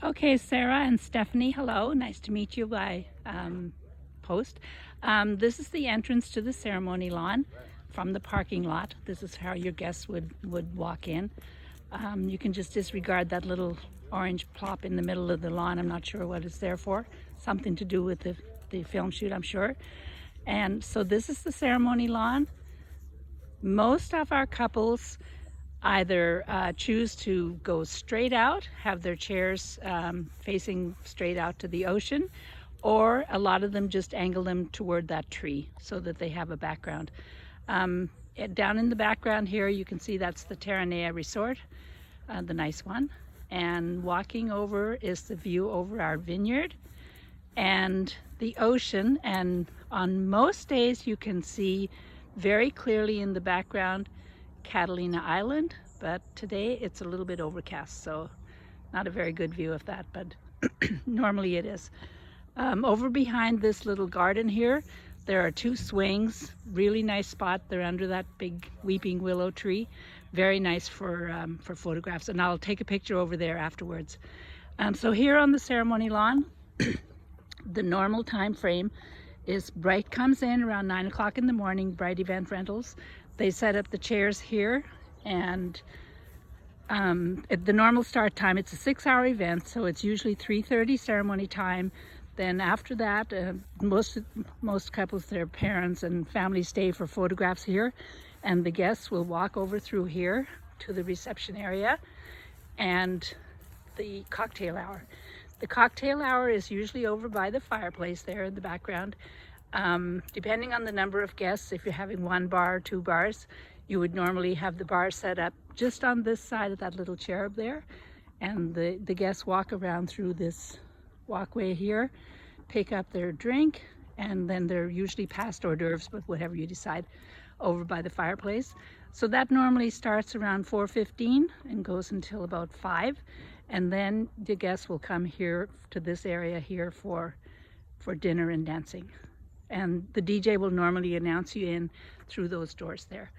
Okay, Sarah and Stephanie, hello. Nice to meet you by post. This is the entrance to the ceremony lawn from the parking lot. This is how your guests would walk in. You can just disregard that little orange plop in the middle of the lawn. I'm not sure what it's there for. Something to do with the film shoot, I'm sure. And so this is the ceremony lawn. Most of our couples either choose to go straight out, have their chairs facing straight out to the ocean, or a lot of them just angle them toward that tree so that they have a background. Down in the background here, you can see that's the Terranea Resort, the nice one. And walking over is the view over our vineyard and the ocean. And on most days, you can see very clearly in the background Catalina Island, but today it's a little bit overcast, so not a very good view of that, but normally it is. Over behind this little garden here, there are two swings, really nice spot. They're under that big weeping willow tree. Very nice for photographs, and I'll take a picture over there afterwards. So here on the ceremony lawn, the normal time frame is Bright comes in around 9 o'clock in the morning, Bright Event Rentals. They set up the chairs here, and at the normal start time, it's a 6-hour event, so it's usually 3:30 ceremony time. Then after that, most couples, their parents and families stay for photographs here, and the guests will walk over through here to the reception area and the cocktail hour. The cocktail hour is usually over by the fireplace there in the background. Depending on the number of guests, if you're having one bar or two bars, you would normally have the bar set up just on this side of that little cherub there, and the guests walk around through this walkway here, pick up their drink, and then they're usually past hors d'oeuvres, but whatever you decide, over by the fireplace. So that normally starts around 4:15 and goes until about 5, and then the guests will come here to this area here for dinner and dancing. And the DJ will normally announce you in through those doors there.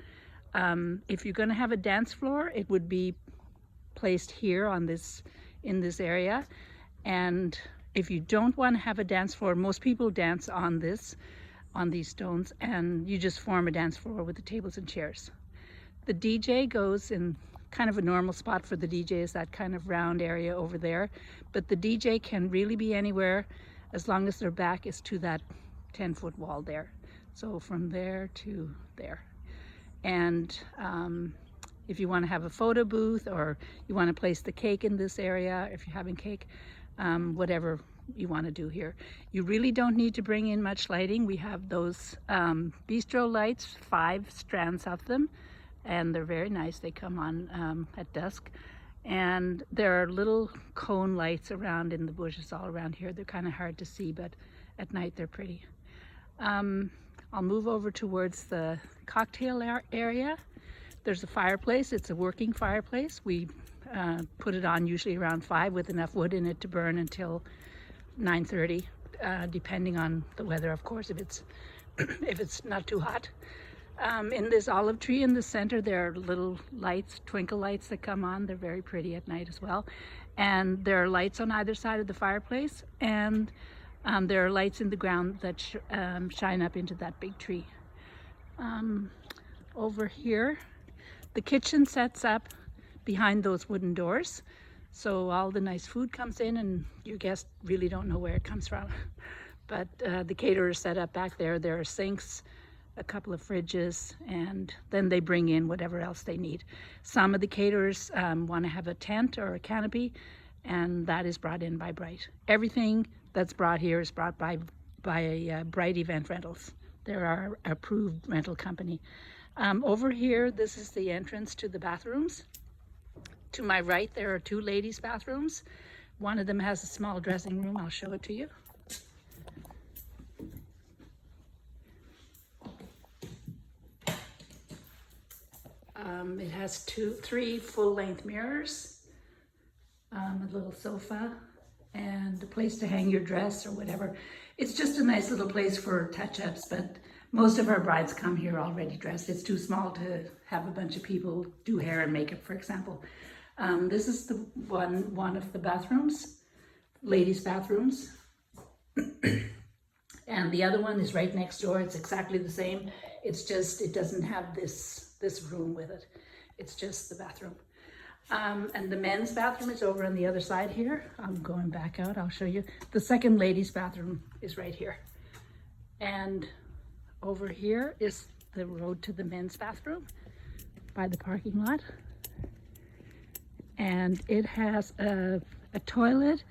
If you're going to have a dance floor, it would be placed here on in this area. And if you don't want to have a dance floor, most people dance on these stones, and you just form a dance floor with the tables and chairs. The DJ goes in kind of a normal spot for the DJ is that kind of round area over there, but the DJ can really be anywhere as long as their back is to that 10-foot wall there. So from there to there. And if you want to have a photo booth, or you want to place the cake in this area, if you're having cake, whatever you want to do here. You really don't need to bring in much lighting. We have those bistro lights, 5 strands of them, and they're very nice. They come on at dusk. And there are little cone lights around in the bushes all around here. They're kind of hard to see, but at night they're pretty. I'll move over towards the cocktail area. There's a fireplace. It's a working fireplace. We put it on usually around 5 with enough wood in it to burn until 9:30, depending on the weather, of course, if it's not too hot. In this olive tree in the center, there are little lights, twinkle lights that come on. They're very pretty at night as well. And there are lights on either side of the fireplace, and there are lights in the ground that shine up into that big tree. Over here, the kitchen sets up behind those wooden doors. So all the nice food comes in, and your guests really don't know where it comes from. But the caterers set up back there. There are sinks, a couple of fridges, and then they bring in whatever else they need. Some of the caterers want to have a tent or a canopy, and that is brought in by Bright. Everything that's brought here is brought by Bright Event Rentals. They're our approved rental company. Over here, this is the entrance to the bathrooms. To my right, there are 2 ladies' bathrooms. One of them has a small dressing room. I'll show it to you. It has 3 full-length mirrors, a little sofa, and a place to hang your dress or whatever. It's just a nice little place for touch-ups, but most of our brides come here already dressed. It's too small to have a bunch of people do hair and makeup, for example. This is the one of the bathrooms. ladies' bathrooms. And the other one is right next door. It's exactly the same. It's just, it doesn't have this room with it. It's just the bathroom. And the men's bathroom is over on the other side here. I'm going back out, I'll show you. The second ladies' bathroom is right here. And over here is the road to the men's bathroom by the parking lot. And it has a toilet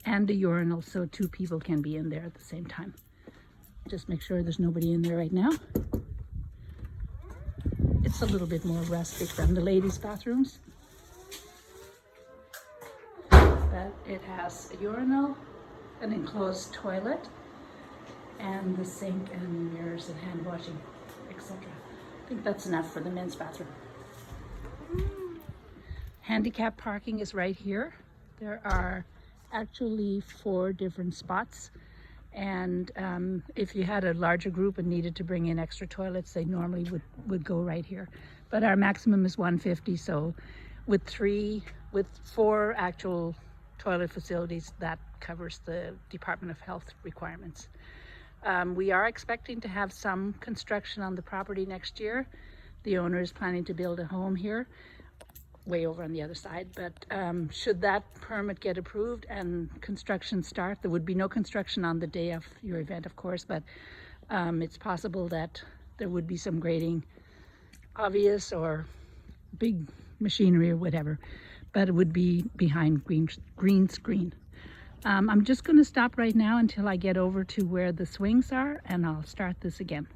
and a urinal, so 2 people can be in there at the same time. Just make sure there's nobody in there right now. It's a little bit more rustic than the ladies' bathrooms. But it has a urinal, an enclosed toilet, and the sink and mirrors and hand washing, etc. I think that's enough for the men's bathroom. Handicap parking is right here. There are actually 4 different spots. And if you had a larger group and needed to bring in extra toilets, they normally would go right here. But our maximum is 150, so with 4 actual toilet facilities, that covers the Department of Health requirements. We are expecting to have some construction on the property next year. The owner is planning to build a home here, way over on the other side, but should that permit get approved and construction start, there would be no construction on the day of your event, of course, but it's possible that there would be some grading, obvious or big machinery or whatever, but it would be behind green screen. I'm just going to stop right now until I get over to where the swings are, and I'll start this again.